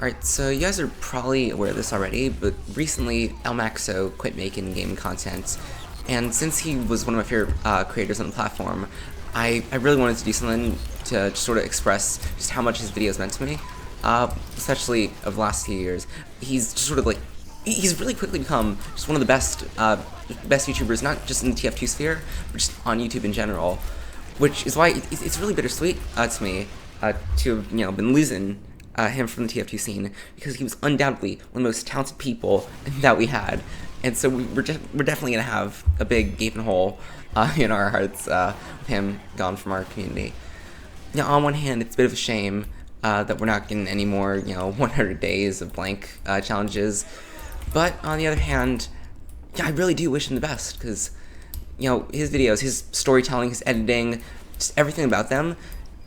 Alright, so you guys are probably aware of this already, but recently Elmaxo quit making game content, and since he was one of my favorite creators on the platform, I really wanted to do something to just sort of express just how much his videos meant to me, especially over the last few years. He's just sort of like, he's really quickly become just one of the best YouTubers, not just in the TF2 sphere, but just on YouTube in general, which is why it's really bittersweet to me to have, been losing him from the TF2 scene, because he was undoubtedly one of the most talented people that we had, and so we're definitely gonna have a big gaping hole in our hearts with him gone from our community. Now, on one hand, it's a bit of a shame that we're not getting any more 100 days of blank challenges, but on the other hand, yeah, I really do wish him the best, because his videos, his storytelling, his editing, just everything about them.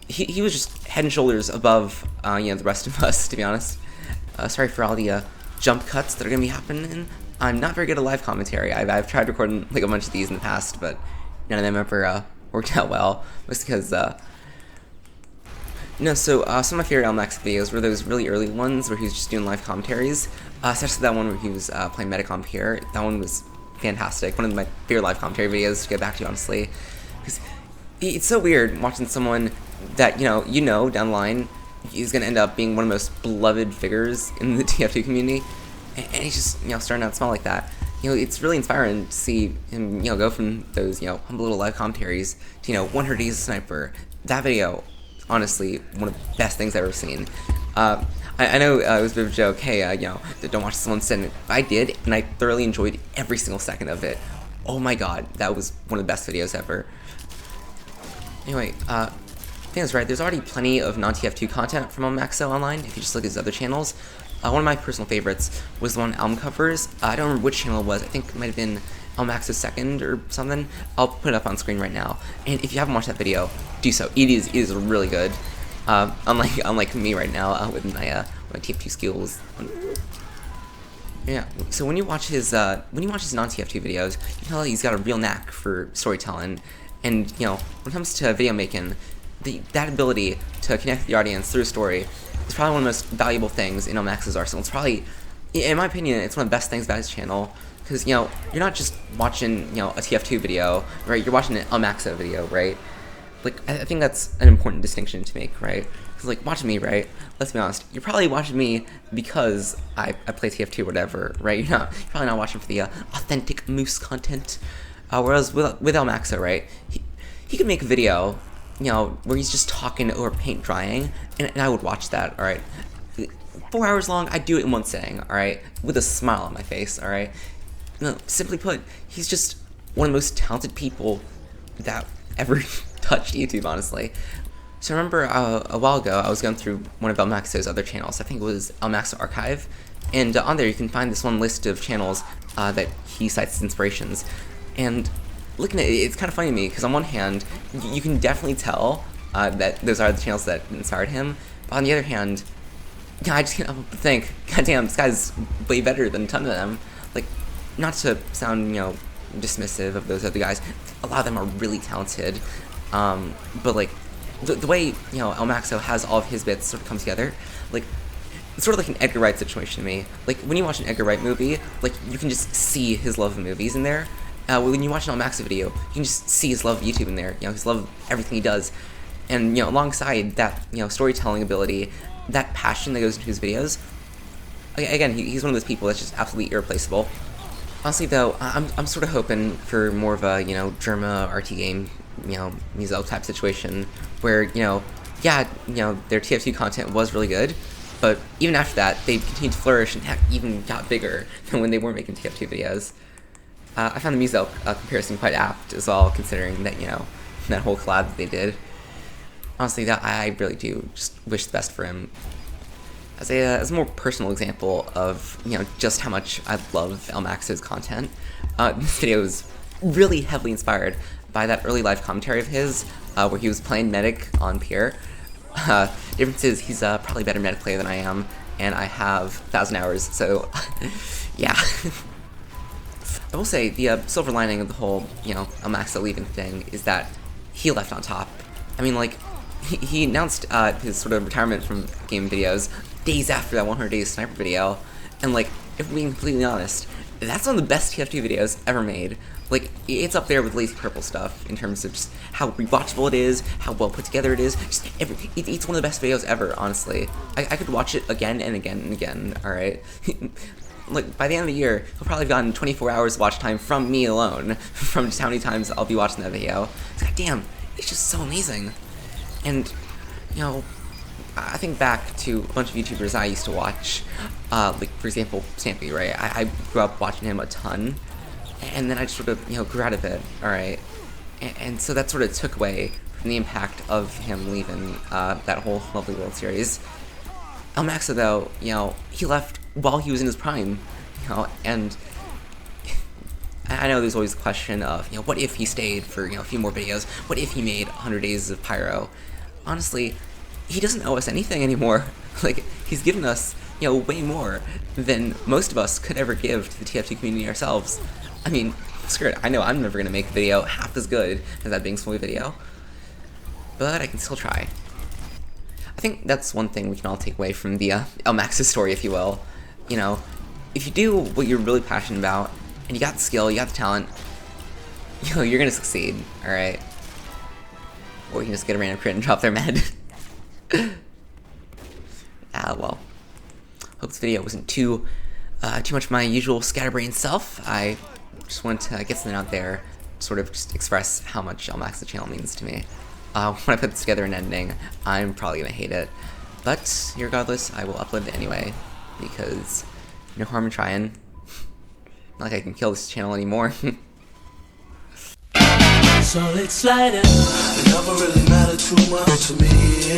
He was just head and shoulders above, the rest of us, to be honest. Sorry for all the jump cuts that are gonna be happening. I'm not very good at live commentary. I've tried recording like a bunch of these in the past, but none of them ever worked out well. Mostly because, some of my favorite Elmax videos were those really early ones where he was just doing live commentaries. Especially that one where he was playing Metacomp here. That one was fantastic. One of my favorite live commentary videos to get back to, honestly. Because it's so weird watching someone that down the line he's gonna end up being one of the most beloved figures in the TF2 community, and he's just starting out small like that. It's really inspiring to see him go from those humble little live commentaries to 100 Days of Sniper. That video, honestly, one of the best things I've ever seen. I know it was a bit of a joke. Hey, don't watch someone send it. I did, and I thoroughly enjoyed every single second of it. Oh my god, that was one of the best videos ever. Anyway, I think that's right. There's already plenty of non-TF2 content from Elmaxo online, if you just look at his other channels. One of my personal favorites was the one Elm covers. I don't remember which channel it was. I think it might have been Elmaxo Second or something. I'll put it up on screen right now. And if you haven't watched that video, do so. It is really good. Unlike me right now with my TF2 skills. Yeah. So when you watch his non-TF2 videos, you can tell he's got a real knack for storytelling. And when it comes to video making, that ability to connect the audience through a story is probably one of the most valuable things in Elmaxo's arsenal. It's probably, in my opinion, it's one of the best things about his channel, because you're not just watching a TF2 video, right? You're watching an Elmaxo video, right? Like, I think that's an important distinction to make, right? Because like, watching me, right? Let's be honest, you're probably watching me because I play TF2 or whatever, right? You're probably not watching for the authentic Moose content. Whereas with Elmaxo, right, he could make a video, where he's just talking over paint drying, and I would watch that, alright? 4 hours long, I'd do it in one sitting, alright? With a smile on my face, alright? Simply put, he's just one of the most talented people that ever touched YouTube, honestly. So I remember a while ago, I was going through one of Elmaxo's other channels. I think it was Elmaxo Archive, and on there you can find this one list of channels that he cites as inspirations. And looking at it, it's kind of funny to me, because on one hand, you can definitely tell that those are the channels that inspired him, but on the other hand, I just can't help but think, goddamn, this guy's way better than a ton of them. Like, not to sound, dismissive of those other guys, a lot of them are really talented, but like, the way, Elmaxo has all of his bits sort of come together, like, it's sort of like an Edgar Wright situation to me. Like, when you watch an Edgar Wright movie, like, you can just see his love of movies in there. When you watch an Elmaxo video, you can just see his love of YouTube in there, his love of everything he does. And, alongside that, storytelling ability, that passion that goes into his videos, again, he's one of those people that's just absolutely irreplaceable. Honestly, though, I'm sort of hoping for more of a, Germa RT game, Miso type situation, where, their TF2 content was really good, but even after that, they continued to flourish and heck, even got bigger than when they were making TF2 videos. I found the Miso comparison quite apt as well, considering that, that whole collab that they did. Honestly, that I really do just wish the best for him. As a more personal example of, just how much I love Elmaxo's content, this video is really heavily inspired by that early live commentary of his, where he was playing Medic on Pierre. Difference is, he's probably a better Medic player than I am, and I have 1,000 hours, so, yeah. I will say, the silver lining of the whole, Elmaxo leaving thing is that he left on top. I mean, like, he announced his sort of retirement from game videos days after that 100 Days Sniper video, and like, if we're being completely honest, that's one of the best TF2 videos ever made. Like, it's up there with Lazy Purple stuff in terms of just how rewatchable it is, how well put together it is. Just it's one of the best videos ever, honestly. I could watch it again and again and again, alright? Like, by the end of the year, he'll probably have gotten 24 hours watch time from me alone, from just how many times I'll be watching that video. God damn, it's just so amazing. And, you know, I think back to a bunch of YouTubers I used to watch, like, for example, Stampy, right? I grew up watching him a ton, and then I just sort of, you know, grew out of it, alright? And so that sort of took away from the impact of him leaving that whole lovely World Series. Elmaxo, though, you know, he left while he was in his prime, you know, and I know there's always the question of, you know, what if he stayed for, you know, a few more videos? What if he made 100 Days of Pyro? Honestly, he doesn't owe us anything anymore. Like, he's given us, you know, way more than most of us could ever give to the TF2 community ourselves. I mean, screw it, I know I'm never gonna make a video half as good as that Bing Sway video, but I can still try. I think that's one thing we can all take away from the Elmaxo story, if you will. You know, if you do what you're really passionate about, and you got the skill, you got the talent, you know, you're gonna succeed, alright? Or you can just get a random crit and drop their med. Well. Hope this video wasn't too much my usual scatterbrain self. I just want to get something out there, sort of just express how much Elmaxo channel means to me. When I put this together in editing, I'm probably gonna hate it. But, regardless, I will upload it anyway, because no harm in trying. Not like I can kill this channel anymore. Solid slider, it never really mattered too much to me.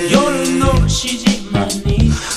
You don't know she's in my knee.